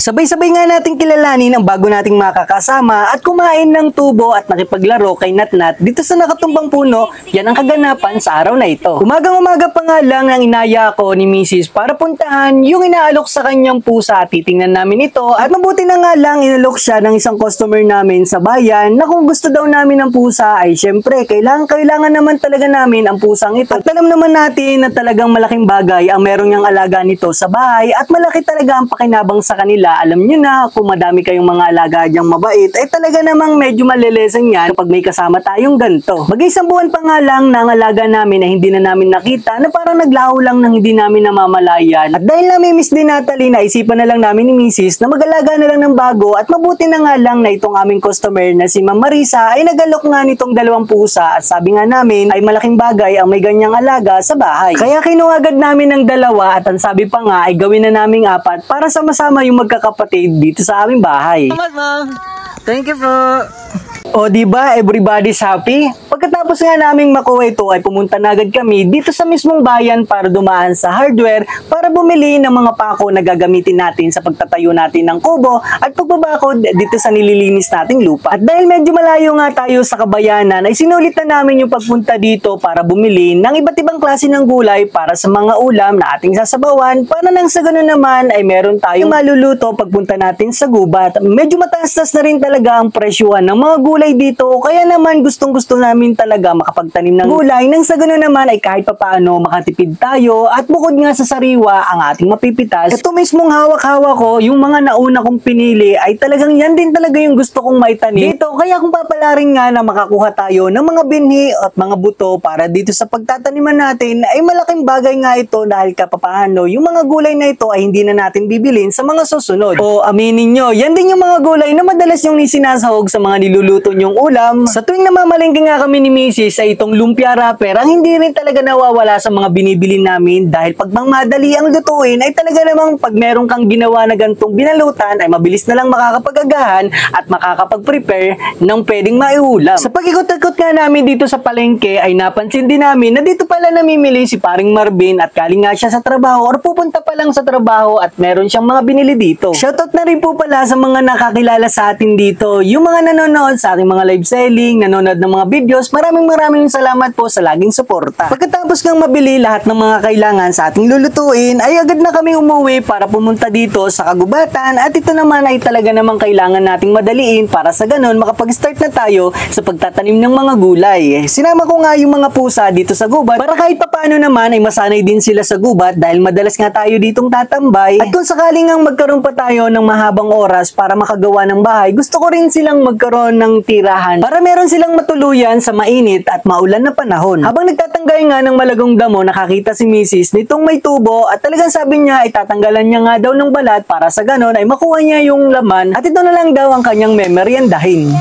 Sabay-sabay nga nating kilalanin ang bago nating makakasama at kumain ng tubo at nakipaglaro kay Natnat dito sa nakatumbang puno. Yan ang kaganapan sa araw na ito. Umagang-umaga pa nga lang ang inaya ko ni Mrs. para puntahan yung inaalok sa kanyang pusa at titingnan namin ito. At mabuti na nga lang inalok siya ng isang customer namin sa bayan na kung gusto daw namin ng pusa ay syempre kailangan naman talaga namin ang pusang ito. At alam naman natin na talagang malaking bagay ang meron niyang alaga nito sa bahay at malaki talaga ang pakinabang sa kanila. Alam nyo na, kung madami kayong mga alaga dyang mabait, ay talaga namang medyo malilesen yan kapag may kasama tayong ganito. Mag-isang buwan pa nga lang na ang alaga namin ay hindi na namin nakita na parang naglaho lang nang hindi namin namamalayan. At dahil namimiss din Natalie, naisipan na lang namin ni Mrs. na mag-alaga na lang ng bago at mabuti na nga lang na itong aming customer na si Ma'am Marisa ay nagalok nga nitong dalawang pusa at sabi nga namin ay malaking bagay ang may ganyang alaga sa bahay. Kaya kinuha agad namin ng dalawa at ang sabi pa nga ay gawin na naming apat para sama-sama yung magkakapatid dito sa aming bahay. Salamat, ma'am. Thank you po. O diba, everybody's happy? Pagkatapos nga naming makuha ito ay pumunta na agad kami dito sa mismong bayan para dumaan sa hardware para bumili ng mga pako na gagamitin natin sa pagtatayo natin ng kubo at pagbabakod dito sa nililinis nating lupa. At dahil medyo malayo nga tayo sa kabayanan ay sinulit na namin yung pagpunta dito para bumili ng iba't ibang klase ng gulay para sa mga ulam na ating sasabawan para nang sa ganun naman ay meron tayong maluluto pagpunta natin sa gubat. Medyo mataas-tas na rin talaga ang presyuhan ng mga gulay dito kaya naman gustong-gusto namin talaga makapagtanim ng gulay nang sa ganoon naman ay kahit papaano makatipid tayo at bukod nga sa sariwa ang ating mapipitas. Ito mismong hawak-hawak ko yung mga nauna kong pinili ay talagang yan din talaga yung gusto kong maitanim dito kaya kung papalarin nga na makakuha tayo ng mga binhi at mga buto para dito sa pagtataniman natin ay malaking bagay nga ito dahil kapapaano yung mga gulay na ito ay hindi na natin bibilin sa mga susunod. O aminin nyo, yan din yung mga gulay na madalas yung isinasahog sa mga niluluto yung ulam. Sa tuwing namamalengke nga kami ni Mrs. ay itong lumpia wrapper ang hindi rin talaga nawawala sa mga binibili namin dahil pag madali ang lutuin ay talaga namang pag meron kang ginawa na gantong binalutan ay mabilis na lang makakapag-agahan at makakapag-prepare ng pwedeng maiulam. Sa pag-ikot-ikot nga namin dito sa palengke ay napansin din namin na dito pala namimili si paring Marvin at galing nga siya sa trabaho or pupunta pa lang sa trabaho at meron siyang mga binili dito. Shoutout na rin po pala sa mga nakakilala sa atin dito, yung mga nanonood sa ating mga live selling, nanonood ng mga videos. Maraming salamat po sa laging suporta. Pagkatapos ngang mabili lahat ng mga kailangan sa ating lulutuin, ay agad na kami umuwi para pumunta dito sa kagubatan at ito naman ay talaga namang kailangan nating madaliin para sa ganun makapag-start na tayo sa pagtatanim ng mga gulay. Sinama ko nga yung mga pusa dito sa gubat para kahit papaano naman ay masanay din sila sa gubat dahil madalas nga tayo ditong tatambay at kung sakaling nga magkaroon pa tayo ng mahabang oras para makagawa ng bahay, gusto ko rin silang magkaroon ng tirahan para meron silang matuluyan sa mainit at maulan na panahon. Habang nagtatanggal nga ng malagong damo, nakakita si Mrs. nitong may tubo at talagang sabi niya ay tatanggalan niya nga daw ng balat para sa ganon ay makuha niya yung laman at ito na lang daw ang kanyang memeryendahin.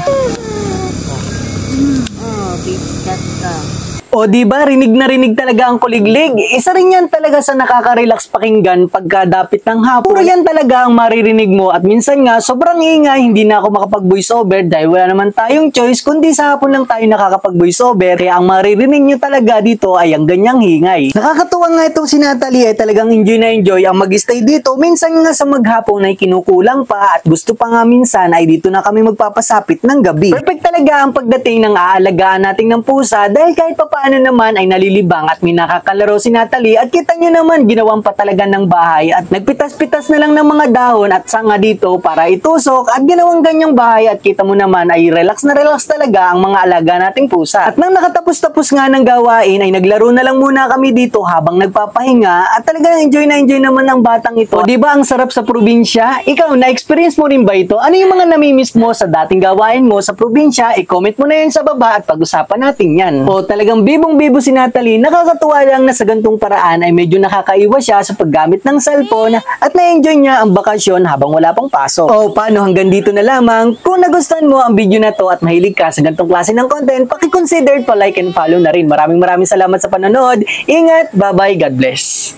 O diba, rinig na rinig talaga ang kuliglig. Isa rin yan talaga sa nakaka-relax pakinggan pagka dapit ng hapon. Puro yan talaga ang maririnig mo at minsan nga sobrang ingay, hindi na ako makapag-voice over dahil wala naman tayong choice kundi sa hapon lang tayo nakakapag-voice over kaya ang maririnig nyo talaga dito ay ang ganyang hingay. Nakakatuwa nga itong si Natalie ay talagang enjoy na enjoy ang mag-stay dito. Minsan nga sa maghapon ay kinukulang pa at gusto pa nga minsan ay dito na kami magpapasapit ng gabi. Perfect talaga ang pagdating ng aalagaan natin ng pusa dahil kahit pa ano naman ay nalilibang at may nakakalaro si Natalie at kita nyo naman ginawan pa talaga ng bahay at nagpitas-pitas na lang ng mga dahon at sanga dito para itusok at ginawang ganyang bahay at kita mo naman ay relax na relax talaga ang mga alaga nating pusa. At nang nakatapos-tapos nga ng gawain ay naglaro na lang muna kami dito habang nagpapahinga at talagang enjoy na enjoy naman ng batang ito. O diba ang sarap sa probinsya? Ikaw, na-experience mo rin ba ito? Ano yung mga namimiss mo sa dating gawain mo sa probinsya? I-comment mo na yan sa baba at pag-usapan natin yan. O talagang bibong-bibo si Natalie, nakakatuwa lang na sa gantong paraan ay medyo nakakaiwas siya sa paggamit ng cellphone at na-enjoy niya ang bakasyon habang wala pang pasok. O paano hanggang dito na lamang? Kung nagustuhan mo ang video na to at mahilig ka sa gantong klase ng content, paki-consider pa like and follow na rin. Maraming salamat sa panonood. Ingat, bye-bye, God bless.